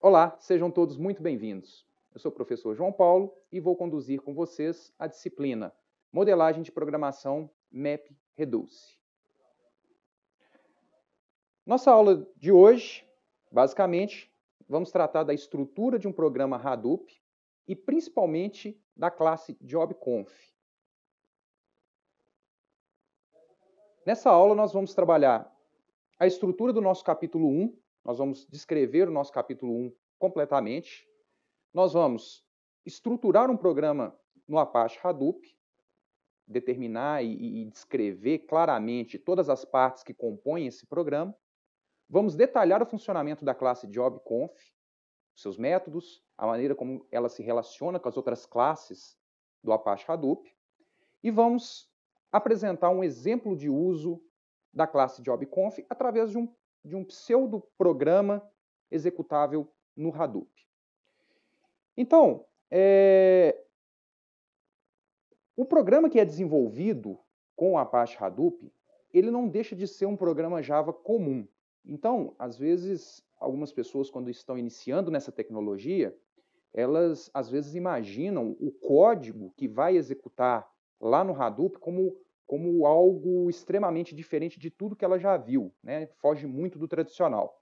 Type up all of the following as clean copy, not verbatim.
Olá, sejam todos muito bem-vindos. Eu sou o professor João Paulo e vou conduzir com vocês a disciplina Modelagem de Programação MapReduce. Nossa aula de hoje, basicamente, vamos tratar da estrutura de um programa Hadoop e principalmente da classe JobConf. Nessa aula nós vamos trabalhar a estrutura do nosso capítulo 1, nós vamos descrever o nosso capítulo 1 completamente. Nós vamos estruturar um programa no Apache Hadoop, determinar e descrever claramente todas as partes que compõem esse programa. Vamos detalhar o funcionamento da classe JobConf, seus métodos, a maneira como ela se relaciona com as outras classes do Apache Hadoop. E vamos apresentar um exemplo de uso da classe JobConf através de um pseudo-programa executável no Hadoop. Então, o programa que é desenvolvido com o Apache Hadoop, ele não deixa de ser um programa Java comum. Então, às vezes, algumas pessoas, quando estão iniciando nessa tecnologia, elas, às vezes, imaginam o código que vai executar lá no Hadoop como algo extremamente diferente de tudo que ela já viu, né? Foge muito do tradicional.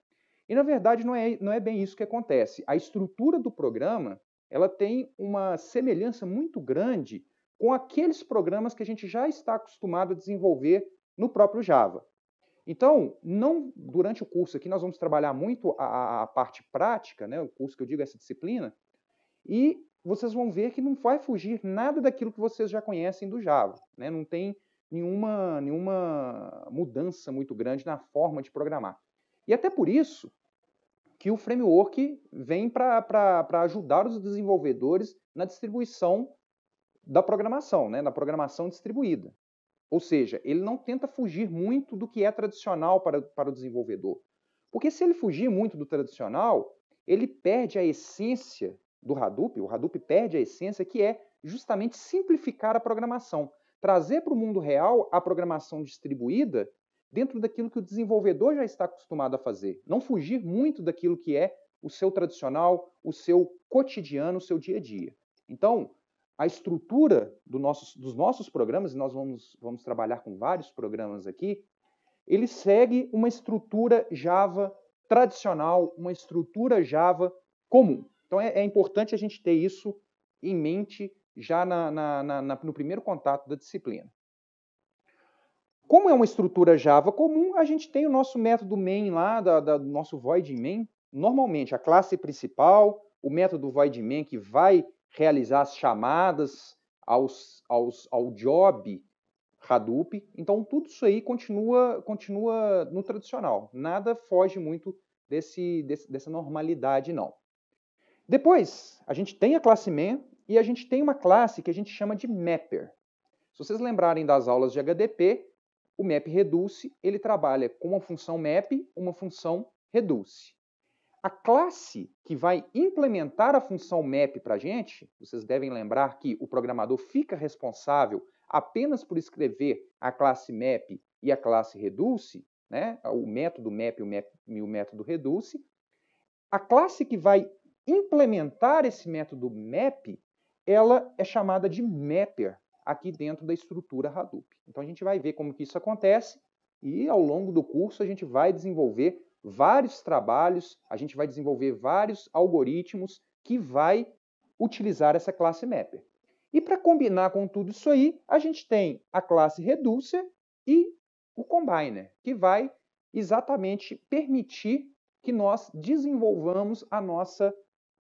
E, na verdade, não é bem isso que acontece. A estrutura do programa, ela tem uma semelhança muito grande com aqueles programas que a gente já está acostumado a desenvolver no próprio Java. Então, durante o curso aqui, nós vamos trabalhar muito a parte prática, né, o curso que eu digo, essa disciplina, e vocês vão ver que não vai fugir nada daquilo que vocês já conhecem do Java, né? Não tem nenhuma mudança muito grande na forma de programar. E até por isso que o framework vem para ajudar os desenvolvedores na distribuição da programação, né? Na programação distribuída. Ou seja, ele não tenta fugir muito do que é tradicional para o desenvolvedor. Porque se ele fugir muito do tradicional, ele perde a essência do Hadoop, o Hadoop perde a essência que é justamente simplificar a programação. Trazer para o mundo real a programação distribuída dentro daquilo que o desenvolvedor já está acostumado a fazer. Não fugir muito daquilo que é o seu tradicional, o seu cotidiano, o seu dia a dia. Então, a estrutura dos nossos programas, e nós vamos trabalhar com vários programas aqui, ele segue uma estrutura Java tradicional, uma estrutura Java comum. Então é importante a gente ter isso em mente já no primeiro contato da disciplina. Como é uma estrutura Java comum, a gente tem o nosso método main lá, do nosso void main. Normalmente, a classe principal, o método void main que vai realizar as chamadas ao job Hadoop. Então, tudo isso aí continua no tradicional. Nada foge muito dessa normalidade, não. Depois, a gente tem a classe main e a gente tem uma classe que a gente chama de mapper. Se vocês lembrarem das aulas de HDP, o MapReduce ele trabalha com uma função map, uma função reduce. A classe que vai implementar a função map para a gente, vocês devem lembrar que o programador fica responsável apenas por escrever a classe map e a classe reduce, né? O método map e o método reduce. A classe que vai implementar esse método map, ela é chamada de mapper aqui dentro da estrutura Hadoop. Então a gente vai ver como que isso acontece e ao longo do curso a gente vai desenvolver vários trabalhos, a gente vai desenvolver vários algoritmos que vai utilizar essa classe mapper. E para combinar com tudo isso aí, a gente tem a classe reducer e o combiner, que vai exatamente permitir que nós desenvolvamos a nossa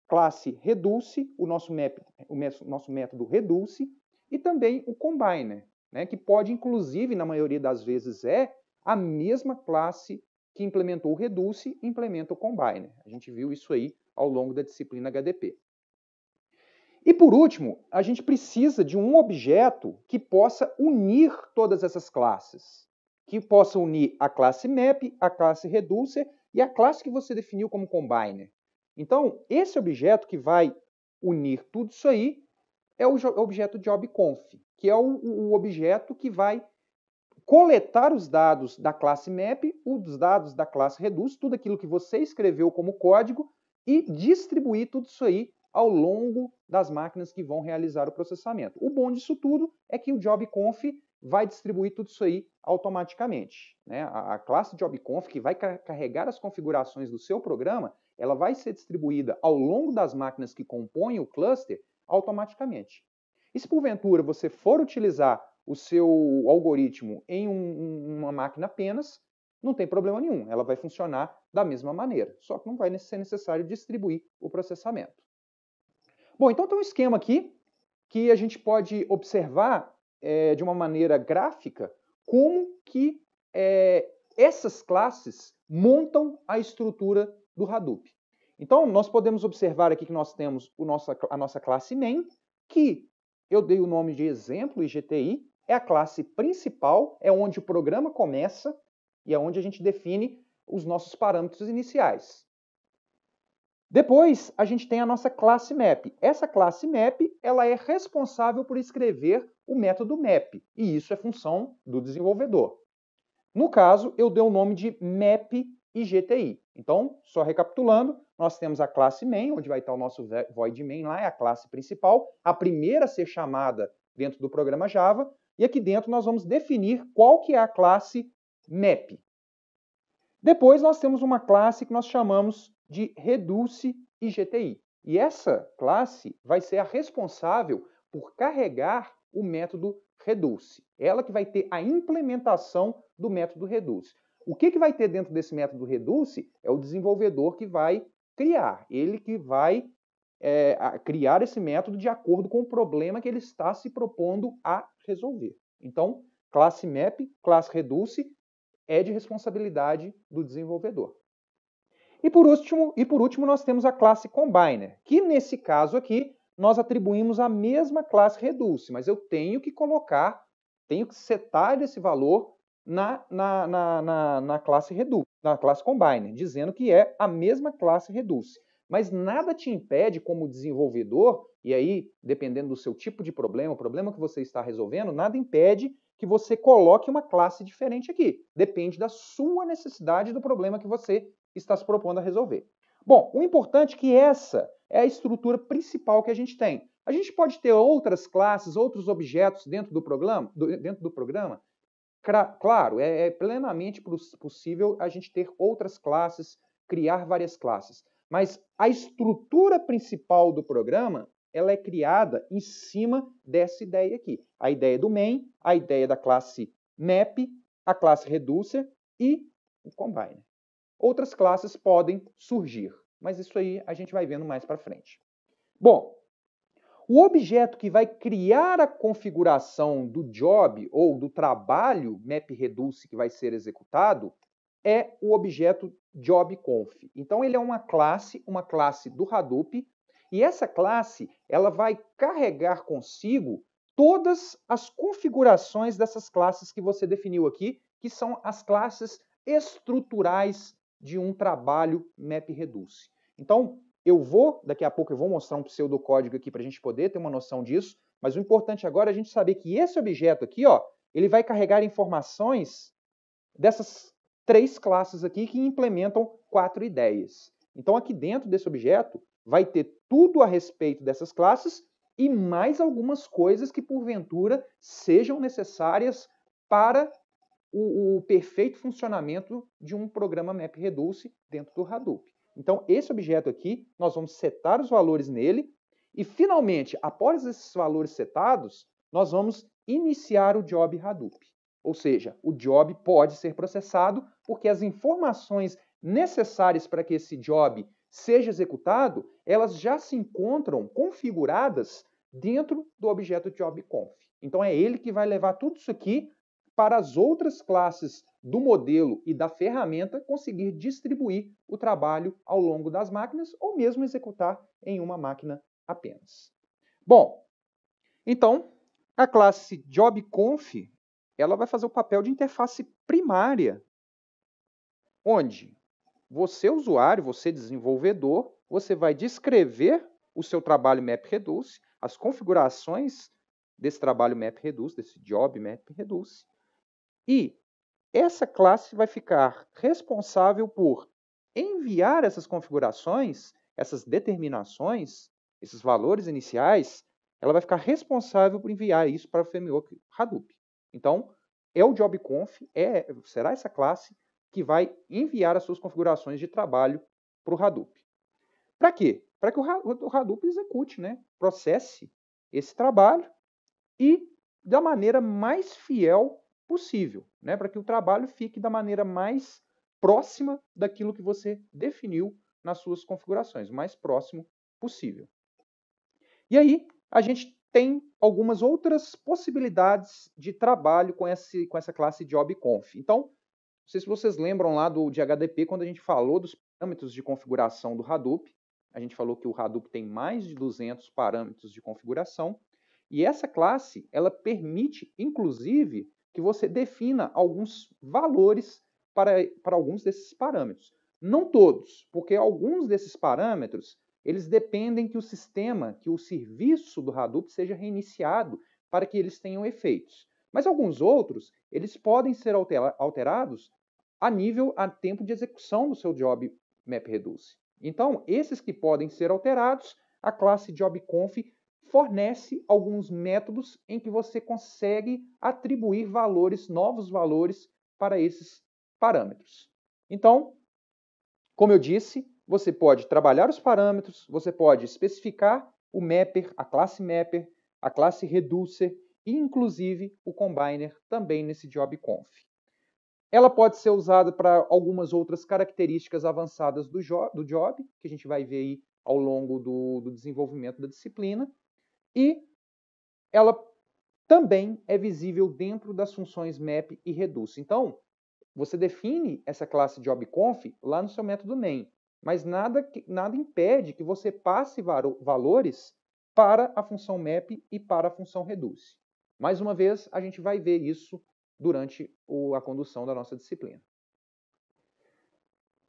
classe reduce, o nosso método reduce, e também o combiner, né, que pode, inclusive, na maioria das vezes, a mesma classe que implementou o reduce implementa o combiner. A gente viu isso aí ao longo da disciplina HDP. E por último, a gente precisa de um objeto que possa unir todas essas classes, que possa unir a classe map, a classe reducer e a classe que você definiu como combiner. Então, esse objeto que vai unir tudo isso aí é o objeto JobConf, que é o objeto que vai coletar os dados da classe map, os dados da classe reduce, tudo aquilo que você escreveu como código, e distribuir tudo isso aí ao longo das máquinas que vão realizar o processamento. O bom disso tudo é que o JobConf vai distribuir tudo isso aí automaticamente, né? A classe JobConf, que vai carregar as configurações do seu programa, ela vai ser distribuída ao longo das máquinas que compõem o cluster automaticamente. E se porventura você for utilizar o seu algoritmo em uma máquina apenas, não tem problema nenhum, ela vai funcionar da mesma maneira, só que não vai ser necessário distribuir o processamento. Bom, então tem um esquema aqui que a gente pode observar de uma maneira gráfica como que essas classes montam a estrutura do Hadoop. Então, nós podemos observar aqui que nós temos a nossa classe main, que eu dei o nome de exemplo, IGTI, é a classe principal, é onde o programa começa e é onde a gente define os nossos parâmetros iniciais. Depois, a gente tem a nossa classe map. Essa classe map, ela é responsável por escrever o método map, e isso é função do desenvolvedor. No caso, eu dei o nome de map IGTI. Então, só recapitulando, nós temos a classe main, onde vai estar o nosso void main lá, é a classe principal, a primeira a ser chamada dentro do programa Java, e aqui dentro nós vamos definir qual que é a classe map. Depois nós temos uma classe que nós chamamos de reduce IGTI. E essa classe vai ser a responsável por carregar o método reduce. Ela que vai ter a implementação do método reduce. O que vai ter dentro desse método reduce é o desenvolvedor que vai criar. Ele que vai criar esse método de acordo com o problema que ele está se propondo a resolver. Então, classe map, classe reduce, é de responsabilidade do desenvolvedor. E por último, nós temos a classe combiner, que nesse caso aqui, nós atribuímos a mesma classe reduce, mas eu tenho que setar esse valor na classe reduce, na classe combiner, dizendo que é a mesma classe reduce. Mas nada te impede, como desenvolvedor, e aí, dependendo do seu tipo de problema, o problema que você está resolvendo, nada impede que você coloque uma classe diferente aqui. Depende da sua necessidade do problema que você está se propondo a resolver. Bom, o importante é que essa é a estrutura principal que a gente tem. A gente pode ter outras classes, outros objetos dentro do programa? Claro, é plenamente possível a gente ter outras classes, criar várias classes. Mas a estrutura principal do programa, ela é criada em cima dessa ideia aqui. A ideia do main, a ideia da classe map, a classe reducer e o combiner. Outras classes podem surgir, mas isso aí a gente vai vendo mais para frente. Bom, o objeto que vai criar a configuração do job ou do trabalho MapReduce que vai ser executado é o objeto JobConf. Então ele é uma classe do Hadoop, e essa classe ela vai carregar consigo todas as configurações dessas classes que você definiu aqui, que são as classes estruturais de um trabalho MapReduce. Então, daqui a pouco eu vou mostrar um pseudocódigo aqui para a gente poder ter uma noção disso, mas o importante agora é a gente saber que esse objeto aqui, ó, ele vai carregar informações dessas 3 classes aqui que implementam 4 ideias. Então, aqui dentro desse objeto, vai ter tudo a respeito dessas classes e mais algumas coisas que, porventura, sejam necessárias para o perfeito funcionamento de um programa MapReduce dentro do Hadoop. Então, esse objeto aqui, nós vamos setar os valores nele e, finalmente, após esses valores setados, nós vamos iniciar o job Hadoop. Ou seja, o job pode ser processado porque as informações necessárias para que esse job seja executado, elas já se encontram configuradas dentro do objeto JobConf. Então, é ele que vai levar tudo isso aqui para as outras classes do modelo e da ferramenta conseguir distribuir o trabalho ao longo das máquinas ou mesmo executar em uma máquina apenas. Bom, então, a classe JobConf, ela vai fazer o papel de interface primária, onde você, usuário, você, desenvolvedor, você vai descrever o seu trabalho MapReduce, as configurações desse trabalho MapReduce, desse job MapReduce, e essa classe vai ficar responsável por enviar essas configurações essas determinações, esses valores iniciais, ela vai ficar responsável por enviar isso para o framework Hadoop. Então, é o JobConf, será essa classe que vai enviar as suas configurações de trabalho para o Hadoop. Para quê? Para que o Hadoop execute, né? Processe esse trabalho e da maneira mais fiel possível, né? Para que o trabalho fique da maneira mais próxima daquilo que você definiu nas suas configurações, o mais próximo possível. E aí, a gente tem algumas outras possibilidades de trabalho com essa classe JobConf. Então, não sei se vocês lembram lá de HDP, quando a gente falou dos parâmetros de configuração do Hadoop, a gente falou que o Hadoop tem mais de 200 parâmetros de configuração, e essa classe, ela permite, inclusive, que você defina alguns valores para alguns desses parâmetros. Não todos, porque alguns desses parâmetros, eles dependem que o sistema, que o serviço do Hadoop seja reiniciado para que eles tenham efeitos. Mas alguns outros, eles podem ser alterados a tempo de execução do seu job MapReduce. Então, esses que podem ser alterados, a classe JobConf fornece alguns métodos em que você consegue atribuir novos valores para esses parâmetros. Então, como eu disse, você pode trabalhar os parâmetros, você pode especificar o mapper, a classe reducer e, inclusive, o combiner também nesse JobConf. Ela pode ser usada para algumas outras características avançadas do job, que a gente vai ver aí ao longo do desenvolvimento da disciplina, e ela também é visível dentro das funções map e reduce. Então, você define essa classe JobConf lá no seu método main, mas nada impede que você passe valores para a função map e para a função reduce. Mais uma vez, a gente vai ver isso durante a condução da nossa disciplina.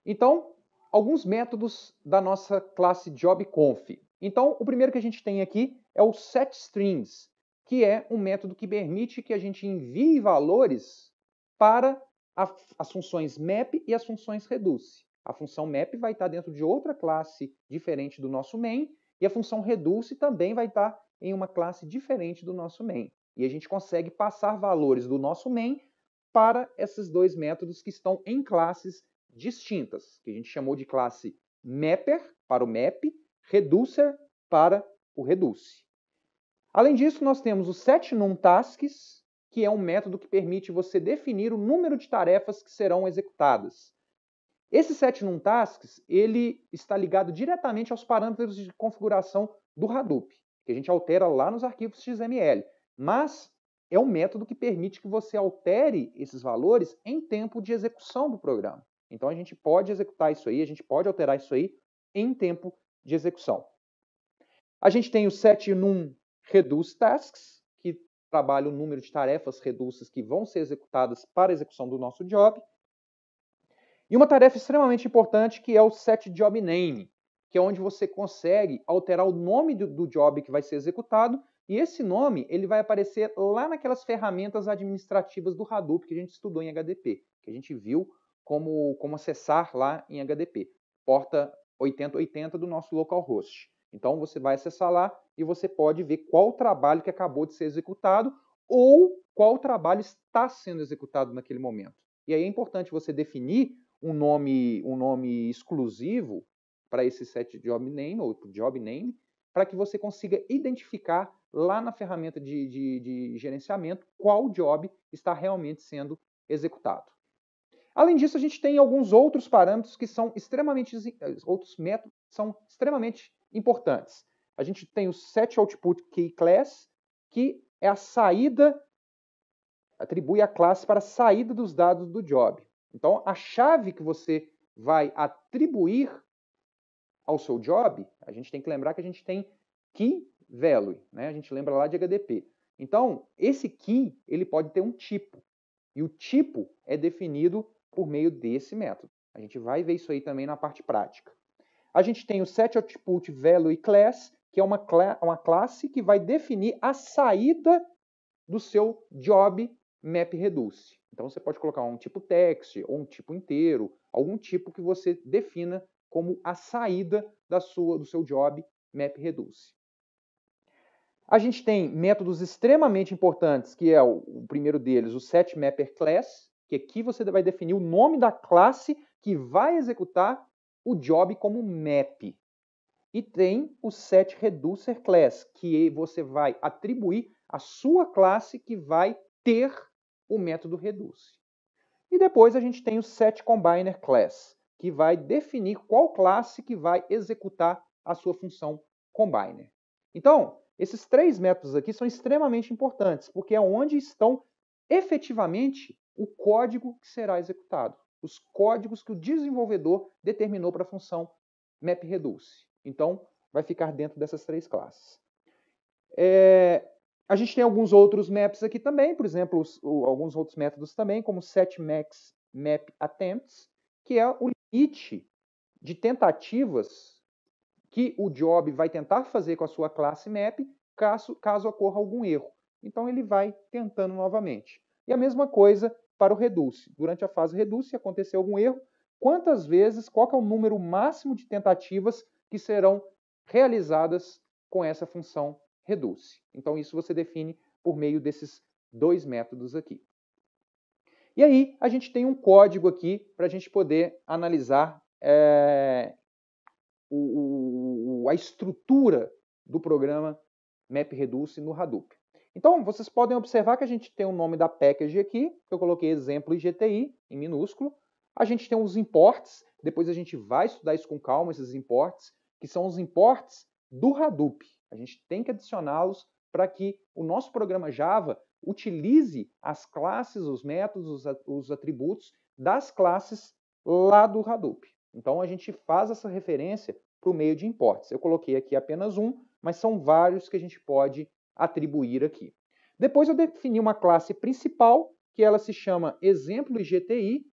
Então, alguns métodos da nossa classe JobConf. Então, o primeiro que a gente tem aqui é o setStrings, que é um método que permite que a gente envie valores para as funções map e as funções reduce. A função map vai estar dentro de outra classe diferente do nosso main, e a função reduce também vai estar em uma classe diferente do nosso main. E a gente consegue passar valores do nosso main para esses dois métodos que estão em classes distintas, que a gente chamou de classe mapper para o map, reducer para o reduce. Além disso, nós temos o setNumTasks, que é um método que permite você definir o número de tarefas que serão executadas. Esse setNumTasks, ele está ligado diretamente aos parâmetros de configuração do Hadoop, que a gente altera lá nos arquivos XML. Mas é um método que permite que você altere esses valores em tempo de execução do programa. Então, a gente pode executar isso aí, a gente pode alterar isso aí em tempo de execução. A gente tem o setNumReduceTasks, que trabalha o número de tarefas reduces que vão ser executadas para a execução do nosso job. E uma tarefa extremamente importante que é o setJobName, que é onde você consegue alterar o nome do job que vai ser executado, e esse nome ele vai aparecer lá naquelas ferramentas administrativas do Hadoop que a gente estudou em HDP, que a gente viu como acessar lá em HDP, porta 8080 do nosso localhost. Então você vai acessar lá e você pode ver qual trabalho que acabou de ser executado ou qual trabalho está sendo executado naquele momento. E aí é importante você definir um nome exclusivo para esse setJobName ou JobName, para que você consiga identificar lá na ferramenta de gerenciamento qual job está realmente sendo executado. Além disso, a gente tem alguns outros parâmetros que são outros métodos que são extremamente importantes. A gente tem o setOutputKeyClass, que é a saída, atribui a classe para a saída dos dados do job. Então, a chave que você vai atribuir ao seu job, a gente tem que lembrar que a gente tem key value, né? A gente lembra lá de HDP. Então, esse key, ele pode ter um tipo. E o tipo é definido por meio desse método. A gente vai ver isso aí também na parte prática. A gente tem o setOutputValueClass, que é uma classe que vai definir a saída do seu job MapReduce. Então, você pode colocar um tipo text, ou um tipo inteiro, algum tipo que você defina como a saída do seu job MapReduce. A gente tem métodos extremamente importantes, que é o primeiro deles, o setMapperClass, que aqui você vai definir o nome da classe que vai executar o job como map. E tem o setReducerClass, que você vai atribuir a sua classe que vai ter o método reduce. E depois a gente tem o setCombinerClass, que vai definir qual classe que vai executar a sua função combiner. Então, esses três métodos aqui são extremamente importantes, porque é onde estão efetivamente o código que será executado, os códigos que o desenvolvedor determinou para a função MapReduce. Então, vai ficar dentro dessas três classes. A gente tem alguns outros maps aqui também, por exemplo, alguns outros métodos também, como setMaxMapAttempts, que é o limite de tentativas que o job vai tentar fazer com a sua classe map, caso ocorra algum erro. Então, ele vai tentando novamente. E a mesma coisa para o reduce. Durante a fase reduce, se acontecer algum erro, quantas vezes, qual é o número máximo de tentativas que serão realizadas com essa função reduce. Então, isso você define por meio desses dois métodos aqui. E aí, a gente tem um código aqui para a gente poder analisar a estrutura do programa MapReduce no Hadoop. Então, vocês podem observar que a gente tem o nome da package aqui, que eu coloquei exemplo IGTI, em minúsculo. A gente tem os imports, depois a gente vai estudar isso com calma, esses imports, que são os imports do Hadoop. A gente tem que adicioná-los para que o nosso programa Java utilize as classes, os métodos, os atributos das classes lá do Hadoop. Então, a gente faz essa referência por meio de imports. Eu coloquei aqui apenas um, mas são vários que a gente pode atribuir aqui. Depois eu defini uma classe principal, que ela se chama exemplo IGTI.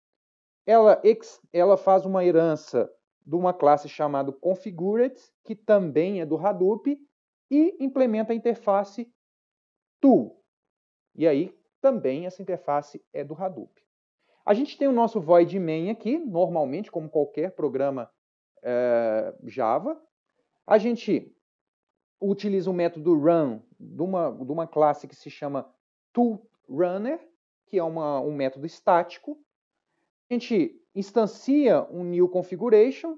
Ela faz uma herança de uma classe chamada configured, que também é do Hadoop, e implementa a interface tool. E aí, também essa interface é do Hadoop. A gente tem o nosso void main aqui, normalmente, como qualquer programa Java. A gente utiliza o método run de uma classe que se chama toolRunner, que é um método estático. A gente instancia um new configuration,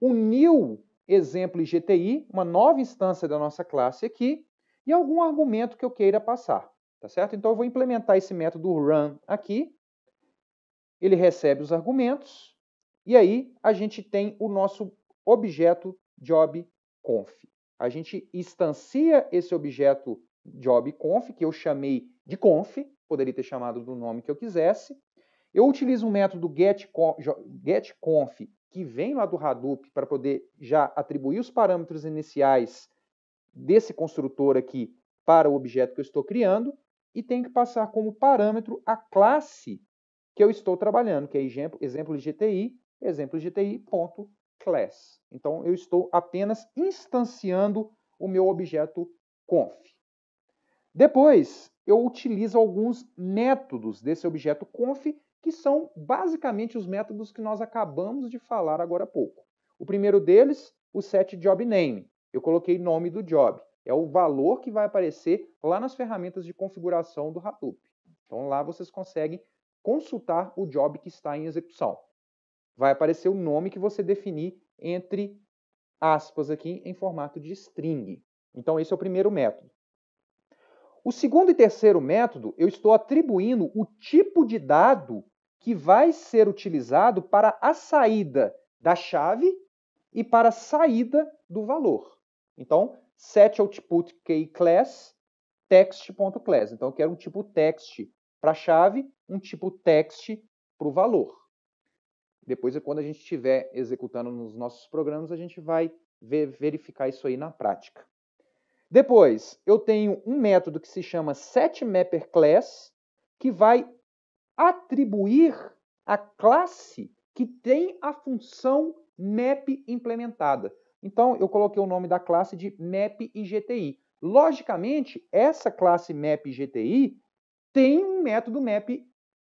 um new exemplo IGTI, uma nova instância da nossa classe aqui, e algum argumento que eu queira passar, tá certo? Então eu vou implementar esse método run aqui, ele recebe os argumentos, e aí a gente tem o nosso objeto jobConf. A gente instancia esse objeto jobConf, que eu chamei de conf, poderia ter chamado do nome que eu quisesse. Eu utilizo um método getConf, que vem lá do Hadoop, para poder já atribuir os parâmetros iniciais desse construtor aqui para o objeto que eu estou criando, e tenho que passar como parâmetro a classe que eu estou trabalhando, que é exemplo IGTI, exemplo IGTI.class. Então, eu estou apenas instanciando o meu objeto conf. Depois, eu utilizo alguns métodos desse objeto conf, que são basicamente os métodos que nós acabamos de falar agora há pouco. O primeiro deles, o setJobName. Eu coloquei nome do job. É o valor que vai aparecer lá nas ferramentas de configuração do Hadoop. Então, lá vocês conseguem consultar o job que está em execução. Vai aparecer o nome que você definir entre aspas aqui em formato de string. Então, esse é o primeiro método. O segundo e terceiro método, eu estou atribuindo o tipo de dado que vai ser utilizado para a saída da chave e para a saída do valor. Então, setOutputKeyClass text.class. Então, eu quero um tipo text para a chave, um tipo text para o valor. Depois, quando a gente estiver executando nos nossos programas, a gente vai verificar isso aí na prática. Depois, eu tenho um método que se chama setMapperClass, que vai atribuir a classe que tem a função map implementada. Então, eu coloquei o nome da classe de mapIGTI. Logicamente, essa classe mapIGTI tem um método map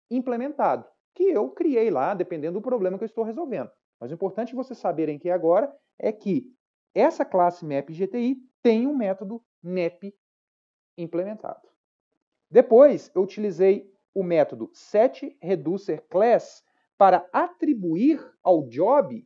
implementado. que eu criei lá, dependendo do problema que eu estou resolvendo. Mas o importante vocês saberem aqui agora é que essa classe map.gti tem um método map implementado. Depois, eu utilizei o método setReducerClass para atribuir ao job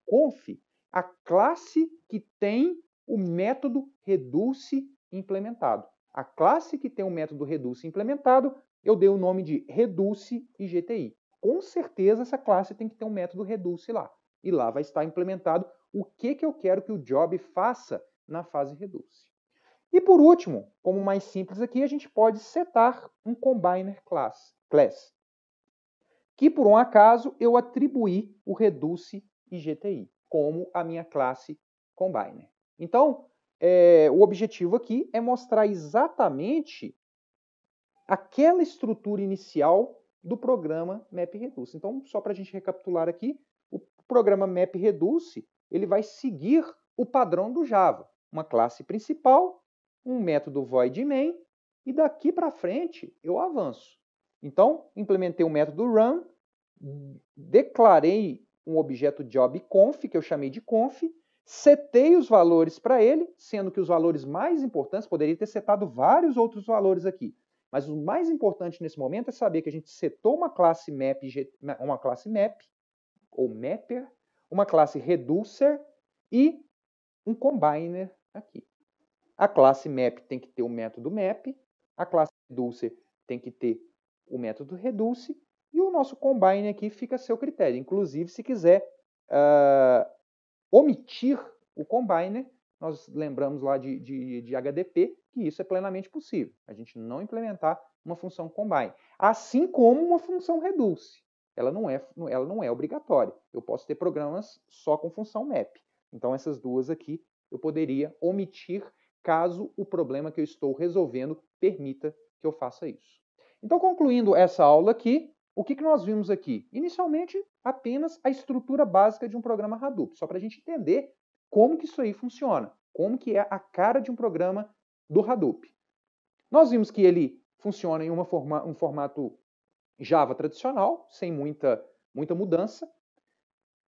conf, a classe que tem o método reduce implementado. A classe que tem o método reduce implementado, eu dei o nome de reduce IGTI. Com certeza essa classe tem que ter um método reduce lá. E lá vai estar implementado o que eu quero que o job faça na fase reduce. E por último, como mais simples aqui, a gente pode setar um combiner class, que por um acaso eu atribuí o reduce IGTI como a minha classe combiner. Então, o objetivo aqui é mostrar exatamente aquela estrutura inicial do programa MapReduce. Então, só para a gente recapitular aqui, o programa MapReduce ele vai seguir o padrão do Java. Uma classe principal, um método void main, e daqui para frente eu avanço. Então, implementei o método run, declarei um objeto jobConf, que eu chamei de conf, setei os valores para ele, sendo que os valores mais importantes, poderia ter setado vários outros valores aqui, mas o mais importante nesse momento é saber que a gente setou uma classe map, ou mapper, uma classe reducer e um combiner aqui. A classe map tem que ter o método map, a classe reducer tem que ter o método reduce, e o nosso combine aqui fica a seu critério. Inclusive, se quiser omitir o combiner, nós lembramos lá de HDP que isso é plenamente possível. A gente não implementar uma função combine. Assim como uma função reduce. Ela não é obrigatória. Eu posso ter programas só com função map. Então, essas duas aqui eu poderia omitir caso o problema que eu estou resolvendo permita que eu faça isso. Então, concluindo essa aula aqui, o que nós vimos aqui? Inicialmente, apenas a estrutura básica de um programa Hadoop, só para a gente entender como que isso aí funciona, como que é a cara de um programa do Hadoop. Nós vimos que ele funciona em um formato Java tradicional, sem muita mudança.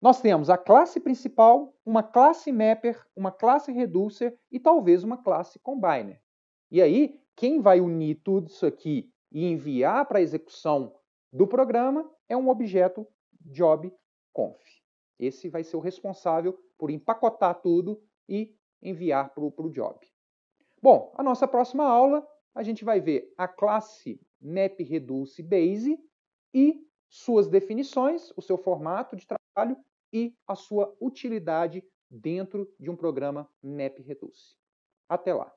Nós temos a classe principal, uma classe mapper, uma classe reducer e talvez uma classe combiner. E aí, quem vai unir tudo isso aqui e enviar para a execução do programa é um objeto jobConf. Esse vai ser o responsável por empacotar tudo e enviar para o job. Bom, a nossa próxima aula, a gente vai ver a classe MapReduceBase e suas definições, o seu formato de trabalho e a sua utilidade dentro de um programa MapReduce. Até lá!